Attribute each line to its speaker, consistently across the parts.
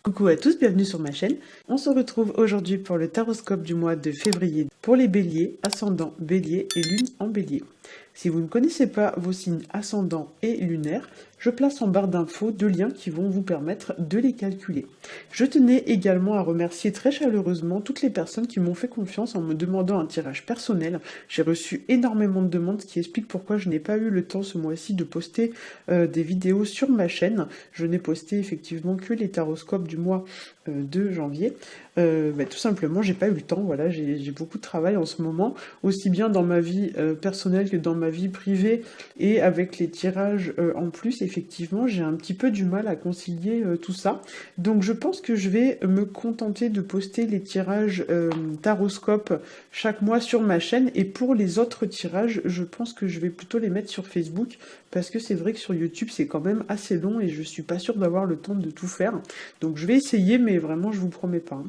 Speaker 1: Coucou à tous, bienvenue sur ma chaîne. On se retrouve aujourd'hui pour le taroscope du mois de février pour les béliers, ascendant bélier et lune en bélier. Si vous ne connaissez pas vos signes ascendants et lunaires, je place en barre d'infos deux liens qui vont vous permettre de les calculer. Je tenais également à remercier très chaleureusement toutes les personnes qui m'ont fait confiance en me demandant un tirage personnel. J'ai reçu énormément de demandes, ce qui explique pourquoi je n'ai pas eu le temps ce mois-ci de poster des vidéos sur ma chaîne. Je n'ai posté effectivement que les taroscopes du mois de janvier. Tout simplement, j'ai pas eu le temps. Voilà, j'ai beaucoup de travail en ce moment, aussi bien dans ma vie personnelle que dans ma vie privée, et avec les tirages en plus, effectivement, j'ai un petit peu du mal à concilier tout ça. Donc je pense que je vais me contenter de poster les tirages taroscope chaque mois sur ma chaîne, et pour les autres tirages, je pense que je vais plutôt les mettre sur Facebook, parce que c'est vrai que sur YouTube, c'est quand même assez long et je suis pas sûre d'avoir le temps de tout faire. Donc je vais essayer, mais vraiment, je vous promets pas.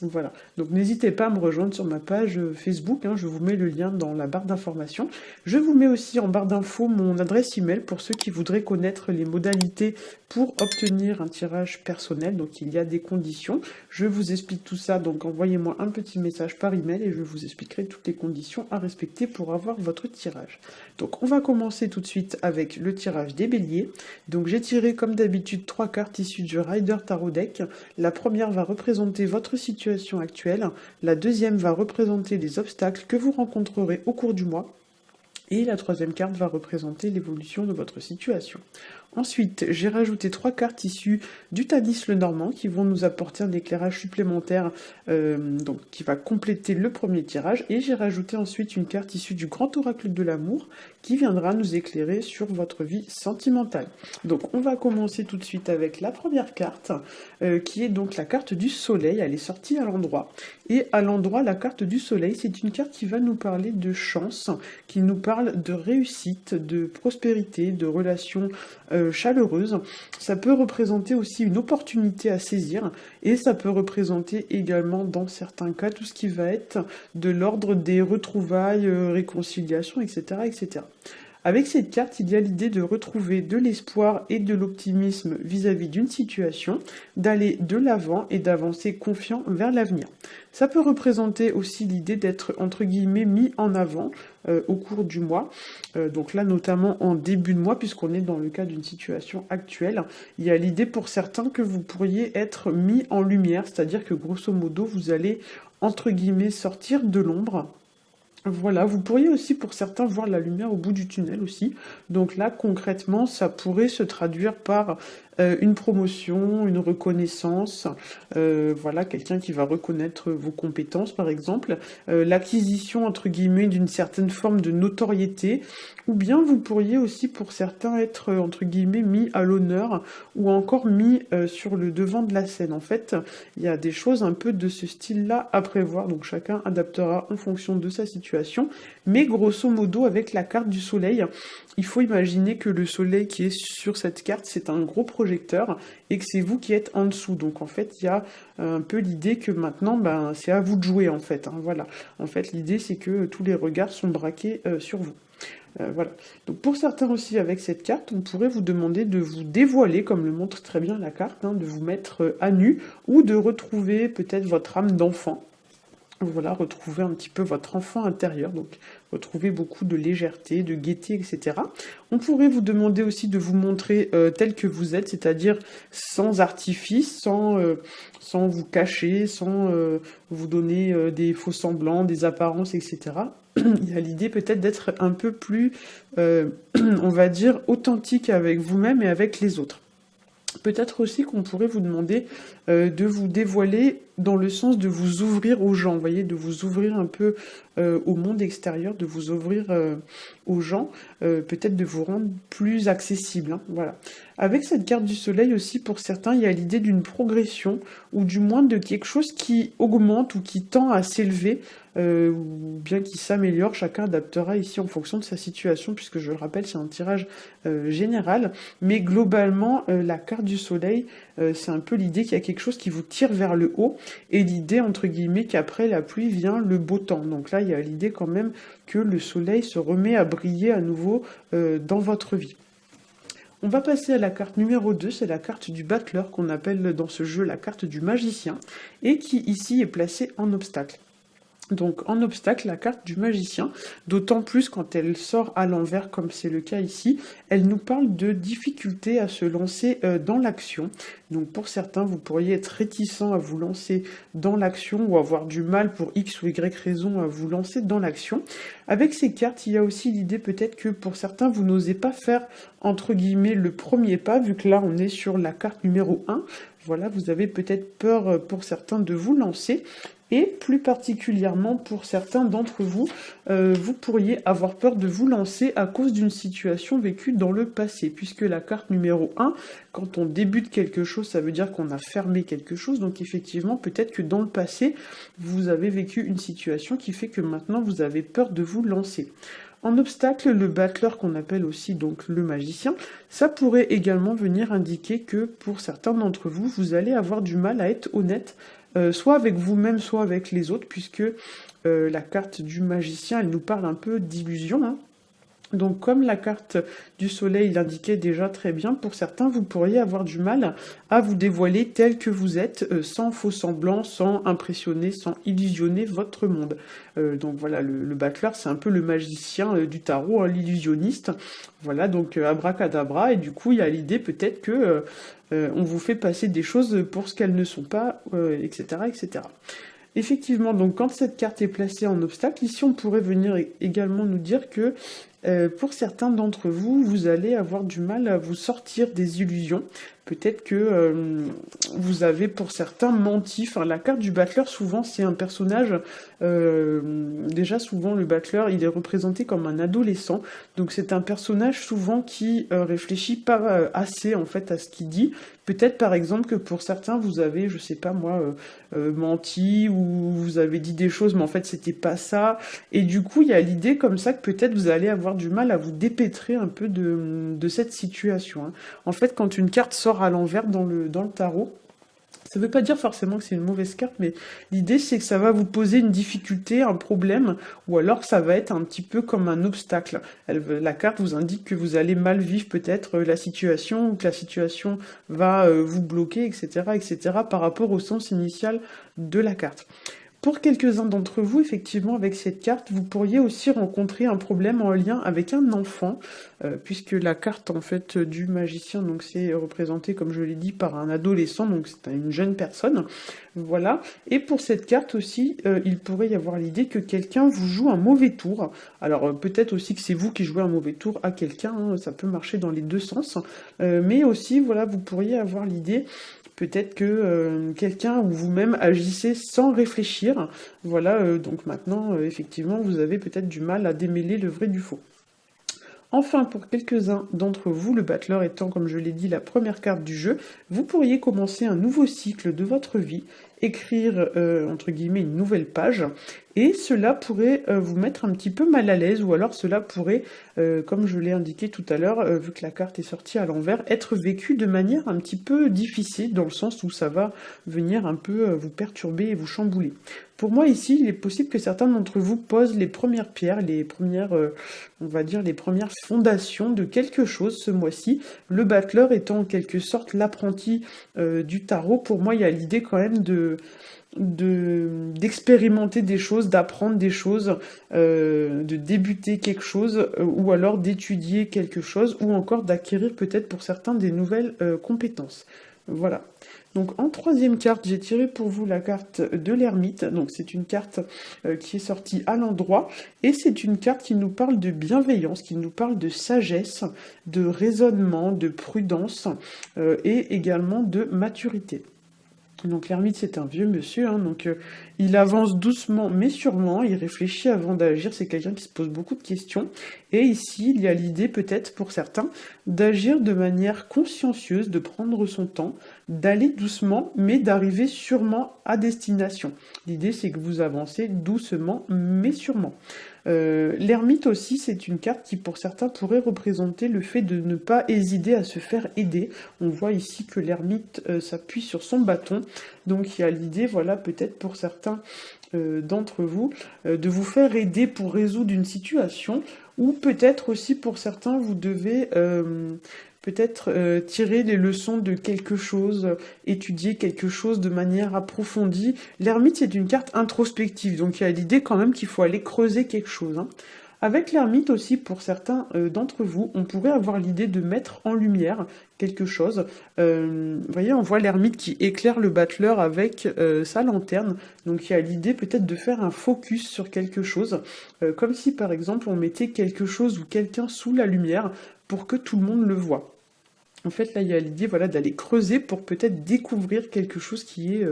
Speaker 1: Voilà. Donc n'hésitez pas à me rejoindre sur ma page Facebook, je vous mets le lien dans la barre d'information. Je vous mets aussi en barre d'infos mon adresse email pour ceux qui voudraient connaître les modalités pour obtenir un tirage personnel. Donc il y a des conditions. Je vous explique tout ça, donc envoyez-moi un petit message par email et je vous expliquerai toutes les conditions à respecter pour avoir votre tirage. Donc on va commencer tout de suite avec le tirage des béliers. Donc j'ai tiré comme d'habitude 3 cartes issues du Rider Tarot Deck. La première va représenter votre situation actuelle, la deuxième va représenter les obstacles que vous rencontrerez au cours du mois, et la troisième carte va représenter l'évolution de votre situation. Ensuite, j'ai rajouté 3 cartes issues du Tanis le Normand qui vont nous apporter un éclairage supplémentaire donc qui va compléter le premier tirage. Et j'ai rajouté ensuite une carte issue du Grand Oracle de l'amour qui viendra nous éclairer sur votre vie sentimentale. Donc on va commencer tout de suite avec la première carte qui est donc la carte du soleil. Elle est sortie à l'endroit. Et à l'endroit, la carte du soleil, c'est une carte qui va nous parler de chance, qui nous parle de réussite, de prospérité, de relations chaleureuse. Ça peut représenter aussi une opportunité à saisir, et ça peut représenter également dans certains cas tout ce qui va être de l'ordre des retrouvailles, réconciliations, etc., etc. Avec cette carte, il y a l'idée de retrouver de l'espoir et de l'optimisme vis-à-vis d'une situation, d'aller de l'avant et d'avancer confiant vers l'avenir. Ça peut représenter aussi l'idée d'être entre guillemets mis en avant au cours du mois, donc là notamment en début de mois, puisqu'on est dans le cas d'une situation actuelle. Il y a l'idée pour certains que vous pourriez être mis en lumière, c'est-à-dire que grosso modo vous allez entre guillemets sortir de l'ombre. Voilà, vous pourriez aussi pour certains voir la lumière au bout du tunnel aussi. Donc là, concrètement, ça pourrait se traduire par une promotion, une reconnaissance, voilà, quelqu'un qui va reconnaître vos compétences par exemple, l'acquisition entre guillemets d'une certaine forme de notoriété, ou bien vous pourriez aussi pour certains être entre guillemets mis à l'honneur, ou encore mis sur le devant de la scène. En fait, il y a des choses un peu de ce style-là à prévoir, donc chacun adaptera en fonction de sa situation, mais grosso modo avec la carte du soleil, il faut imaginer que le soleil qui est sur cette carte, c'est un gros projecteur et que c'est vous qui êtes en dessous. Donc en fait, il y a un peu l'idée que maintenant, c'est à vous de jouer en fait. Voilà. En fait, l'idée, c'est que tous les regards sont braqués sur vous. Voilà. Donc pour certains aussi, avec cette carte, on pourrait vous demander de vous dévoiler, comme le montre très bien la carte, de vous mettre à nu, ou de retrouver peut-être votre âme d'enfant. Voilà, retrouver un petit peu votre enfant intérieur, donc retrouver beaucoup de légèreté, de gaieté, etc. On pourrait vous demander aussi de vous montrer tel que vous êtes, c'est-à-dire sans artifice, sans vous cacher, sans vous donner des faux semblants, des apparences, etc. Il y a l'idée peut-être d'être un peu plus, on va dire, authentique avec vous-même et avec les autres. Peut-être aussi qu'on pourrait vous demander de vous dévoiler dans le sens de vous ouvrir aux gens, vous voyez, de vous ouvrir un peu au monde extérieur, de vous ouvrir aux gens, peut-être de vous rendre plus accessible, voilà. Avec cette carte du soleil aussi, pour certains, il y a l'idée d'une progression, ou du moins de quelque chose qui augmente ou qui tend à s'élever, ou bien qui s'améliore. Chacun adaptera ici en fonction de sa situation, puisque je le rappelle, c'est un tirage général, mais globalement, la carte du soleil, c'est un peu l'idée qu'il y a quelque chose qui vous tire vers le haut, et l'idée, entre guillemets, qu'après la pluie vient le beau temps. Donc là, il y a l'idée quand même que le soleil se remet à briller à nouveau dans votre vie. On va passer à la carte numéro 2, c'est la carte du battleur qu'on appelle dans ce jeu la carte du magicien et qui ici est placée en obstacle. Donc en obstacle, la carte du magicien, d'autant plus quand elle sort à l'envers comme c'est le cas ici, elle nous parle de difficulté à se lancer dans l'action. Donc pour certains, vous pourriez être réticent à vous lancer dans l'action ou avoir du mal pour X ou Y raison à vous lancer dans l'action. Avec ces cartes, il y a aussi l'idée peut-être que pour certains, vous n'osez pas faire entre guillemets le premier pas, vu que là on est sur la carte numéro 1. Voilà, vous avez peut-être peur pour certains de vous lancer. Et plus particulièrement pour certains d'entre vous, vous pourriez avoir peur de vous lancer à cause d'une situation vécue dans le passé, puisque la carte numéro 1, quand on débute quelque chose, ça veut dire qu'on a fermé quelque chose, donc effectivement, peut-être que dans le passé, vous avez vécu une situation qui fait que maintenant, vous avez peur de vous lancer. En obstacle, le battleur qu'on appelle aussi donc le magicien, ça pourrait également venir indiquer que pour certains d'entre vous, vous allez avoir du mal à être honnête, soit avec vous-même, soit avec les autres, puisque la carte du magicien, elle nous parle un peu d'illusion, hein. Donc comme la carte du soleil l'indiquait déjà très bien, pour certains, vous pourriez avoir du mal à vous dévoiler tel que vous êtes, sans faux semblant, sans impressionner, sans illusionner votre monde. Donc voilà, le battleur, c'est un peu le magicien du tarot, hein, l'illusionniste. Voilà, donc abracadabra, et du coup, il y a l'idée peut-être que on vous fait passer des choses pour ce qu'elles ne sont pas, etc., etc. Effectivement, donc quand cette carte est placée en obstacle, ici on pourrait venir également nous dire que pour certains d'entre vous, vous allez avoir du mal à vous sortir des illusions. Peut-être que vous avez pour certains menti. Enfin, la carte du battleur, souvent, c'est un personnage... déjà, souvent, le battleur, il est représenté comme un adolescent. Donc, c'est un personnage, souvent, qui réfléchit pas assez, en fait, à ce qu'il dit. Peut-être, par exemple, que pour certains, vous avez, je sais pas moi, menti, ou vous avez dit des choses, mais en fait, c'était pas ça. Et du coup, il y a l'idée comme ça que peut-être vous allez avoir du mal à vous dépêtrer un peu de cette situation, hein. En fait, quand une carte sort à l'envers dans le tarot, ça ne veut pas dire forcément que c'est une mauvaise carte, mais l'idée c'est que ça va vous poser une difficulté, un problème, ou alors ça va être un petit peu comme un obstacle. La carte vous indique que vous allez mal vivre peut-être la situation, ou que la situation va vous bloquer, etc., etc., par rapport au sens initial de la carte. Pour quelques-uns d'entre vous, effectivement, avec cette carte, vous pourriez aussi rencontrer un problème en lien avec un enfant, puisque la carte, en fait, du magicien, donc c'est représenté, comme je l'ai dit, par un adolescent, donc c'est une jeune personne, voilà. Et pour cette carte aussi, il pourrait y avoir l'idée que quelqu'un vous joue un mauvais tour. Alors, peut-être aussi que c'est vous qui jouez un mauvais tour à quelqu'un, hein, ça peut marcher dans les deux sens, mais aussi, voilà, vous pourriez avoir l'idée peut-être que quelqu'un ou vous-même agissez sans réfléchir. Voilà, donc maintenant, effectivement, vous avez peut-être du mal à démêler le vrai du faux. Enfin, pour quelques-uns d'entre vous, le battleur étant, comme je l'ai dit, la première carte du jeu, vous pourriez commencer un nouveau cycle de votre vie, écrire, entre guillemets, une nouvelle page, et cela pourrait vous mettre un petit peu mal à l'aise, ou alors cela pourrait, comme je l'ai indiqué tout à l'heure, vu que la carte est sortie à l'envers, être vécu de manière un petit peu difficile, dans le sens où ça va venir un peu vous perturber et vous chambouler. Pour moi, ici, il est possible que certains d'entre vous posent les premières pierres, les premières, on va dire, les premières fondations de quelque chose ce mois-ci. Le battleur étant en quelque sorte l'apprenti du tarot, pour moi, il y a l'idée quand même d'expérimenter des choses, d'apprendre des choses, de débuter quelque chose, ou alors d'étudier quelque chose, ou encore d'acquérir peut-être pour certains des nouvelles compétences. Voilà. Donc en troisième carte, j'ai tiré pour vous la carte de l'ermite. Donc c'est une carte qui est sortie à l'endroit. Et c'est une carte qui nous parle de bienveillance, qui nous parle de sagesse, de raisonnement, de prudence et également de maturité. Donc l'ermite c'est un vieux monsieur, hein, donc il avance doucement mais sûrement, il réfléchit avant d'agir, c'est quelqu'un qui se pose beaucoup de questions. Et ici il y a l'idée peut-être pour certains d'agir de manière consciencieuse, de prendre son temps, d'aller doucement mais d'arriver sûrement à destination. L'idée c'est que vous avancez doucement mais sûrement. L'ermite aussi, c'est une carte qui pour certains pourrait représenter le fait de ne pas hésiter à se faire aider. On voit ici que l'ermite s'appuie sur son bâton, donc il y a l'idée, voilà, peut-être pour certains d'entre vous, de vous faire aider pour résoudre une situation, ou peut-être aussi pour certains, vous devez peut-être tirer les leçons de quelque chose, étudier quelque chose de manière approfondie. L'ermite, c'est une carte introspective, donc il y a l'idée quand même qu'il faut aller creuser quelque chose, hein. Avec l'ermite aussi, pour certains d'entre vous, on pourrait avoir l'idée de mettre en lumière quelque chose. Vous voyez, on voit l'ermite qui éclaire le battleur avec sa lanterne. Donc il y a l'idée peut-être de faire un focus sur quelque chose, comme si par exemple on mettait quelque chose ou quelqu'un sous la lumière pour que tout le monde le voit. En fait, là, il y a l'idée, voilà, d'aller creuser pour peut-être découvrir quelque chose qui est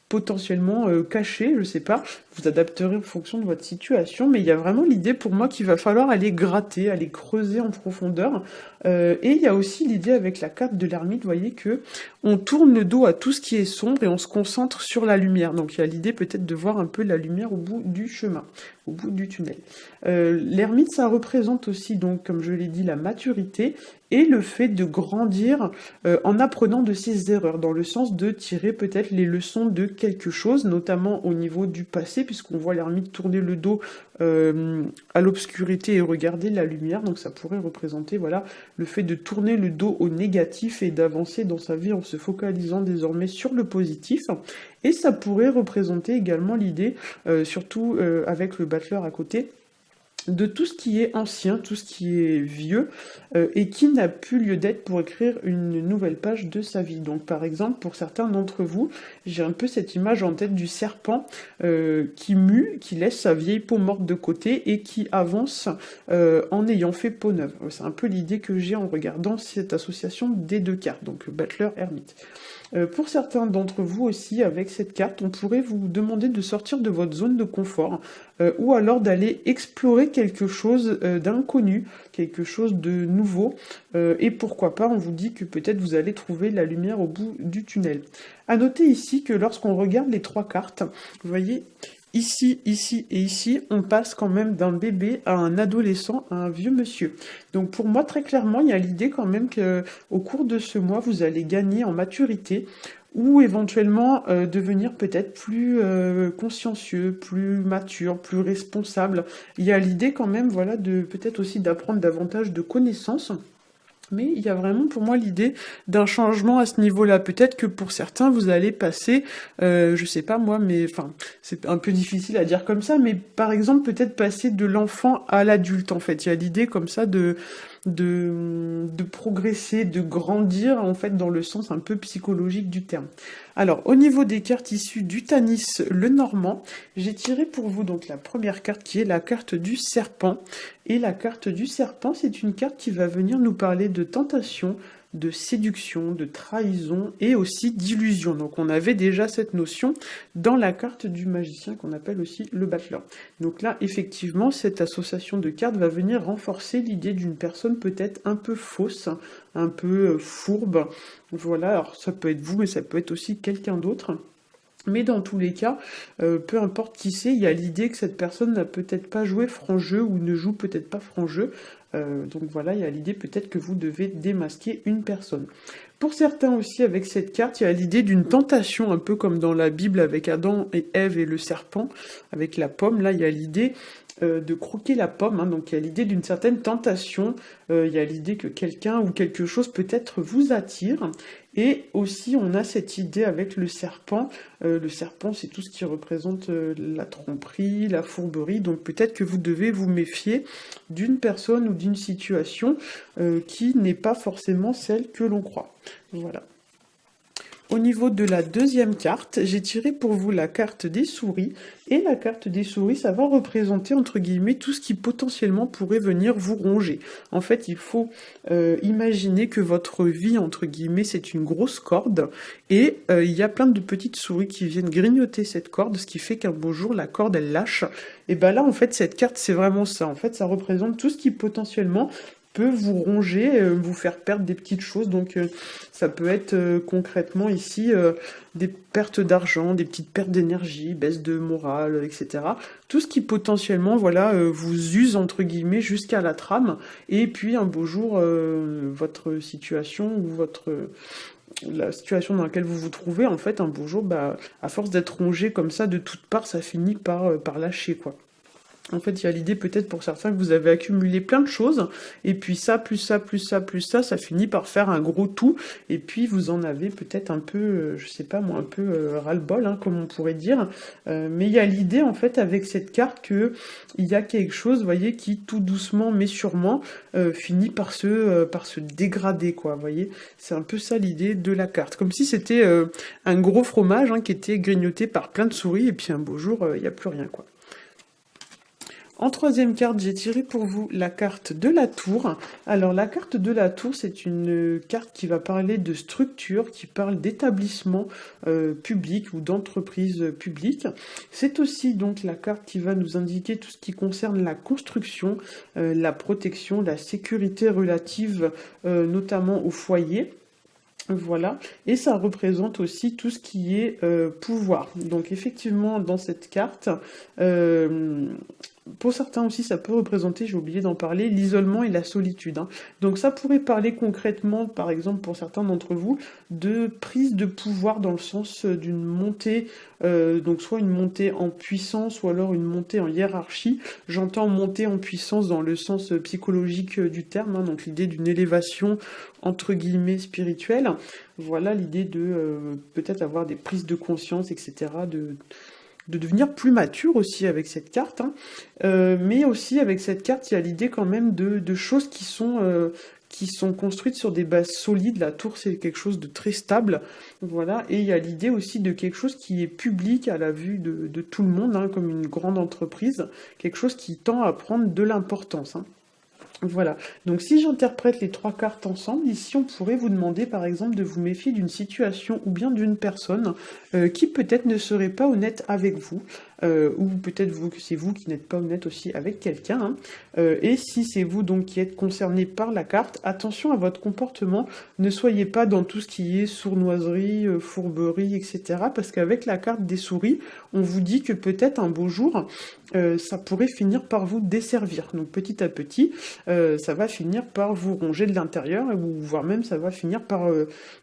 Speaker 1: potentiellement caché, je sais pas, vous adapterez en fonction de votre situation, mais il y a vraiment l'idée pour moi qu'il va falloir aller gratter, aller creuser en profondeur, et il y a aussi l'idée avec la carte de l'ermite, vous voyez que on tourne le dos à tout ce qui est sombre et on se concentre sur la lumière, donc il y a l'idée peut-être de voir un peu la lumière au bout du chemin, au bout du tunnel. L'ermite, ça représente aussi, donc, comme je l'ai dit, la maturité et le fait de grandir en apprenant de ses erreurs, dans le sens de tirer peut-être les leçons de quelque chose, notamment au niveau du passé, puisqu'on voit l'ermite tourner le dos à l'obscurité et regarder la lumière, donc ça pourrait représenter voilà le fait de tourner le dos au négatif et d'avancer dans sa vie en se focalisant désormais sur le positif. Et ça pourrait représenter également l'idée, surtout avec le battleur à côté, de tout ce qui est ancien, tout ce qui est vieux, et qui n'a plus lieu d'être pour écrire une nouvelle page de sa vie. Donc par exemple, pour certains d'entre vous, j'ai un peu cette image en tête du serpent qui mue, qui laisse sa vieille peau morte de côté et qui avance en ayant fait peau neuve. C'est un peu l'idée que j'ai en regardant cette association des deux cartes, donc Battler, Hermite. Pour certains d'entre vous aussi, avec cette carte, on pourrait vous demander de sortir de votre zone de confort, ou alors d'aller explorer quelque chose d'inconnu, quelque chose de nouveau, et pourquoi pas, on vous dit que peut-être vous allez trouver la lumière au bout du tunnel. À noter ici que lorsqu'on regarde les trois cartes, vous voyez, ici, ici et ici, on passe quand même d'un bébé à un adolescent, à un vieux monsieur. Donc pour moi, très clairement, il y a l'idée quand même qu'au cours de ce mois, vous allez gagner en maturité ou éventuellement devenir peut-être plus consciencieux, plus mature, plus responsable. Il y a l'idée quand même, voilà, de peut-être aussi d'apprendre davantage de connaissances. Mais il y a vraiment pour moi l'idée d'un changement à ce niveau-là. Peut-être que pour certains, vous allez passer, je sais pas moi, mais enfin, c'est un peu difficile à dire comme ça, mais par exemple, peut-être passer de l'enfant à l'adulte, en fait. Il y a l'idée comme ça de progresser, de grandir, en fait, dans le sens un peu psychologique du terme. Alors, au niveau des cartes issues du Tanis le Normand, j'ai tiré pour vous donc la première carte qui est la carte du serpent. Et la carte du serpent, c'est une carte qui va venir nous parler de tentation, de séduction, de trahison et aussi d'illusion. Donc on avait déjà cette notion dans la carte du magicien qu'on appelle aussi le battleur. Donc là, effectivement, cette association de cartes va venir renforcer l'idée d'une personne peut-être un peu fausse, un peu fourbe. Voilà, alors ça peut être vous, mais ça peut être aussi quelqu'un d'autre. Mais dans tous les cas, peu importe qui c'est, il y a l'idée que cette personne n'a peut-être pas joué franc jeu ou ne joue peut-être pas franc jeu. Donc voilà, il y a l'idée peut-être que vous devez démasquer une personne. Pour certains aussi, avec cette carte, il y a l'idée d'une tentation, un peu comme dans la Bible avec Adam et Ève et le serpent, avec la pomme. Là, il y a l'idée de croquer la pomme, hein, donc il y a l'idée d'une certaine tentation, il y a l'idée que quelqu'un ou quelque chose peut-être vous attire, et aussi on a cette idée avec le serpent c'est tout ce qui représente la tromperie, la fourberie, donc peut-être que vous devez vous méfier d'une personne ou d'une situation qui n'est pas forcément celle que l'on croit. Voilà. Au niveau de la deuxième carte, j'ai tiré pour vous la carte des souris. Et la carte des souris, ça va représenter, entre guillemets, tout ce qui potentiellement pourrait venir vous ronger. En fait, il faut imaginer que votre vie, entre guillemets, c'est une grosse corde. Et il y a plein de petites souris qui viennent grignoter cette corde, ce qui fait qu'un beau jour, la corde, elle lâche. Et ben là, en fait, cette carte, c'est vraiment ça. En fait, ça représente tout ce qui potentiellement peut vous ronger, vous faire perdre des petites choses. Donc ça peut être concrètement ici des pertes d'argent, des petites pertes d'énergie, baisse de morale, etc. Tout ce qui potentiellement voilà, vous use entre guillemets jusqu'à la trame. Et puis un beau jour, votre situation ou la situation dans laquelle vous vous trouvez, en fait, un beau jour, bah, à force d'être rongé comme ça de toutes parts, ça finit par lâcher, quoi. En fait, il y a l'idée peut-être pour certains que vous avez accumulé plein de choses, et puis ça, plus ça, plus ça, plus ça finit par faire un gros tout, et puis vous en avez peut-être un peu, je sais pas moi, un peu ras-le-bol, hein, comme on pourrait dire. Mais il y a l'idée en fait avec cette carte que il y a quelque chose, vous voyez, qui tout doucement mais sûrement finit par se dégrader, quoi. Vous voyez, c'est un peu ça l'idée de la carte, comme si c'était un gros fromage hein, qui était grignoté par plein de souris, et puis un beau jour, il n'y a plus rien, quoi. En troisième carte, j'ai tiré pour vous la carte de la tour. Alors la carte de la tour, c'est une carte qui va parler de structure, qui parle d'établissement public ou d'entreprise publique. C'est aussi donc la carte qui va nous indiquer tout ce qui concerne la construction, la protection, la sécurité relative notamment au foyer. Voilà, et ça représente aussi tout ce qui est pouvoir. Donc effectivement, dans cette carte, pour certains aussi, ça peut représenter, j'ai oublié d'en parler, l'isolement et la solitude, hein. Donc ça pourrait parler concrètement, par exemple pour certains d'entre vous, de prise de pouvoir dans le sens d'une montée, donc soit une montée en puissance ou alors une montée en hiérarchie. J'entends montée en puissance dans le sens psychologique du terme, hein, donc l'idée d'une élévation entre guillemets spirituelle. Voilà l'idée de peut-être avoir des prises de conscience, etc., de devenir plus mature aussi avec cette carte, hein. Mais aussi avec cette carte, il y a l'idée quand même de choses qui sont construites sur des bases solides. La tour, c'est quelque chose de très stable, voilà. Et il y a l'idée aussi de quelque chose qui est public à la vue de tout le monde, hein, comme une grande entreprise, quelque chose qui tend à prendre de l'importance, hein. Voilà, donc si j'interprète les trois cartes ensemble, ici on pourrait vous demander par exemple de vous méfier d'une situation ou bien d'une personne qui peut-être ne serait pas honnête avec vous, ou peut-être vous que c'est vous qui n'êtes pas honnête aussi avec quelqu'un, hein. Et si c'est vous donc qui êtes concerné par la carte, attention à votre comportement, ne soyez pas dans tout ce qui est sournoiserie, fourberie, etc. Parce qu'avec la carte des souris, on vous dit que peut-être un beau jour, ça pourrait finir par vous desservir. Donc petit à petit, ça va finir par vous ronger de l'intérieur, ou voire même ça va finir par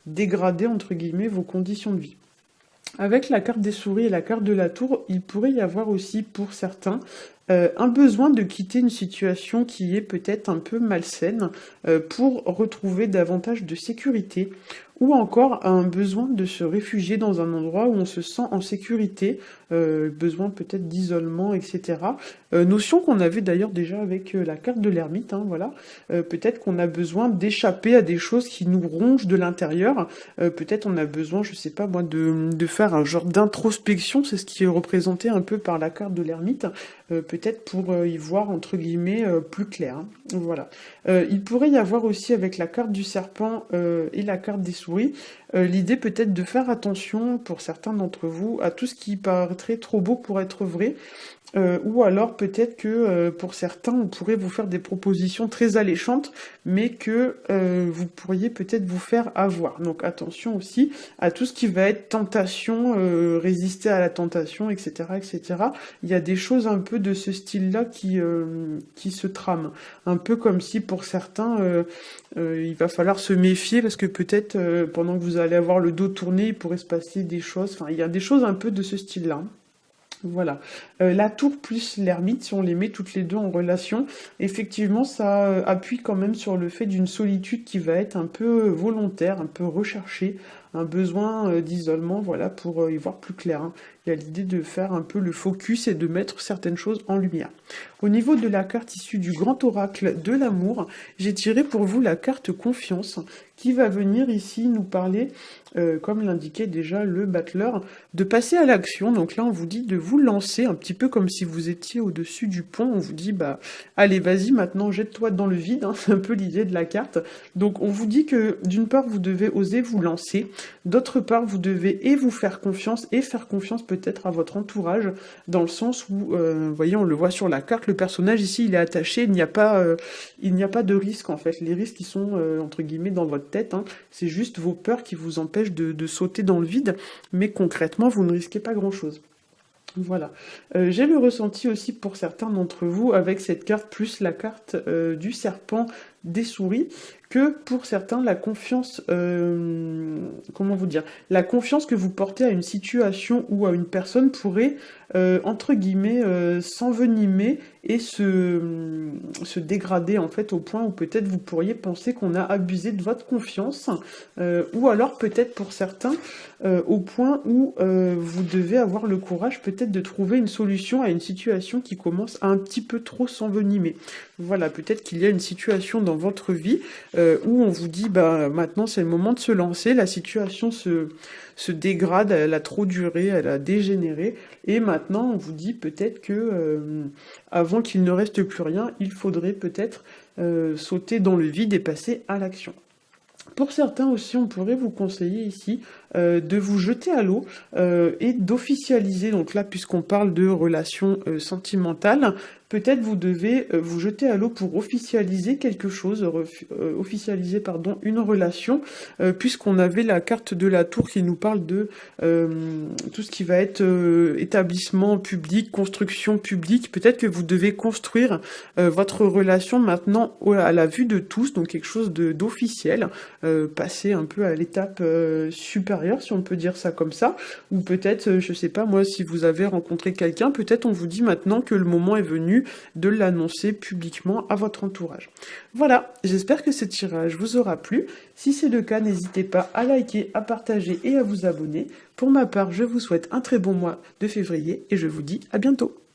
Speaker 1: dégrader entre guillemets vos conditions de vie. Avec la carte des souris et la carte de la tour, il pourrait y avoir aussi pour certains un besoin de quitter une situation qui est peut-être un peu malsaine pour retrouver davantage de sécurité, ou encore un besoin de se réfugier dans un endroit où on se sent en sécurité, besoin peut-être d'isolement, etc. Notion qu'on avait d'ailleurs déjà avec la carte de l'ermite, hein, voilà. Peut-être qu'on a besoin d'échapper à des choses qui nous rongent de l'intérieur, peut-être on a besoin, je sais pas moi, de faire un genre d'introspection, c'est ce qui est représenté un peu par la carte de l'ermite, peut-être pour y voir entre guillemets plus clair, hein. Voilà. Il pourrait y avoir aussi avec la carte du serpent et la carte des souris, l'idée peut-être de faire attention pour certains d'entre vous à tout ce qui paraîtrait trop beau pour être vrai. Ou alors peut-être que pour certains, on pourrait vous faire des propositions très alléchantes, mais que vous pourriez peut-être vous faire avoir. Donc attention aussi à tout ce qui va être tentation, résister à la tentation, etc., etc. Il y a des choses un peu de ce style-là qui se trament. Un peu comme si pour certains, il va falloir se méfier parce que peut-être pendant que vous allez avoir le dos tourné, il pourrait se passer des choses. Enfin, il y a des choses un peu de ce style-là. Voilà. La tour plus l'ermite, si on les met toutes les deux en relation, effectivement, ça appuie quand même sur le fait d'une solitude qui va être un peu volontaire, un peu recherchée, un besoin d'isolement, voilà, pour y voir plus clair, hein. Il y a l'idée de faire un peu le focus et de mettre certaines choses en lumière. Au niveau de la carte issue du grand oracle de l'amour, j'ai tiré pour vous la carte confiance, qui va venir ici nous parler, comme l'indiquait déjà le battleur, de passer à l'action. Donc là, on vous dit de vous lancer, un petit peu comme si vous étiez au-dessus du pont. On vous dit, bah, allez, vas-y, maintenant, jette-toi dans le vide, hein. C'est un peu l'idée de la carte. Donc, on vous dit que, d'une part, vous devez oser vous lancer. D'autre part, vous devez et vous faire confiance, et faire confiance peut-être à votre entourage, dans le sens où, vous voyez, on le voit sur la carte, le personnage ici, il est attaché, il n'y a pas de risque, en fait. Les risques, ils sont, entre guillemets, dans votre tête, hein. C'est juste vos peurs qui vous empêchent de sauter dans le vide, mais concrètement, vous ne risquez pas grand-chose. Voilà. J'ai le ressenti aussi pour certains d'entre vous avec cette carte plus la carte du serpent des souris, que pour certains, la confiance, comment vous dire, la confiance que vous portez à une situation ou à une personne pourrait, entre guillemets, s'envenimer et se dégrader en fait au point où peut-être vous pourriez penser qu'on a abusé de votre confiance, ou alors peut-être pour certains, au point où vous devez avoir le courage peut-être de trouver une solution à une situation qui commence à un petit peu trop s'envenimer. Voilà, peut-être qu'il y a une situation dans votre vie où on vous dit bah maintenant c'est le moment de se lancer, la situation se dégrade, elle a trop duré, elle a dégénéré, et maintenant on vous dit peut-être que avant qu'il ne reste plus rien, il faudrait peut-être sauter dans le vide et passer à l'action. Pour certains aussi, on pourrait vous conseiller ici de vous jeter à l'eau et d'officialiser, donc là puisqu'on parle de relations sentimentales, peut-être vous devez vous jeter à l'eau pour officialiser quelque chose, officialiser pardon, une relation, puisqu'on avait la carte de la tour qui nous parle de tout ce qui va être établissement public, construction publique. Peut-être que vous devez construire votre relation maintenant à la vue de tous, donc quelque chose d'officiel, passer un peu à l'étape supérieure, si on peut dire ça comme ça, ou peut-être, je sais pas moi, si vous avez rencontré quelqu'un, peut-être on vous dit maintenant que le moment est venu de l'annoncer publiquement à votre entourage. Voilà, j'espère que ce tirage vous aura plu. Si c'est le cas, n'hésitez pas à liker, à partager et à vous abonner. Pour ma part, je vous souhaite un très bon mois de février et je vous dis à bientôt.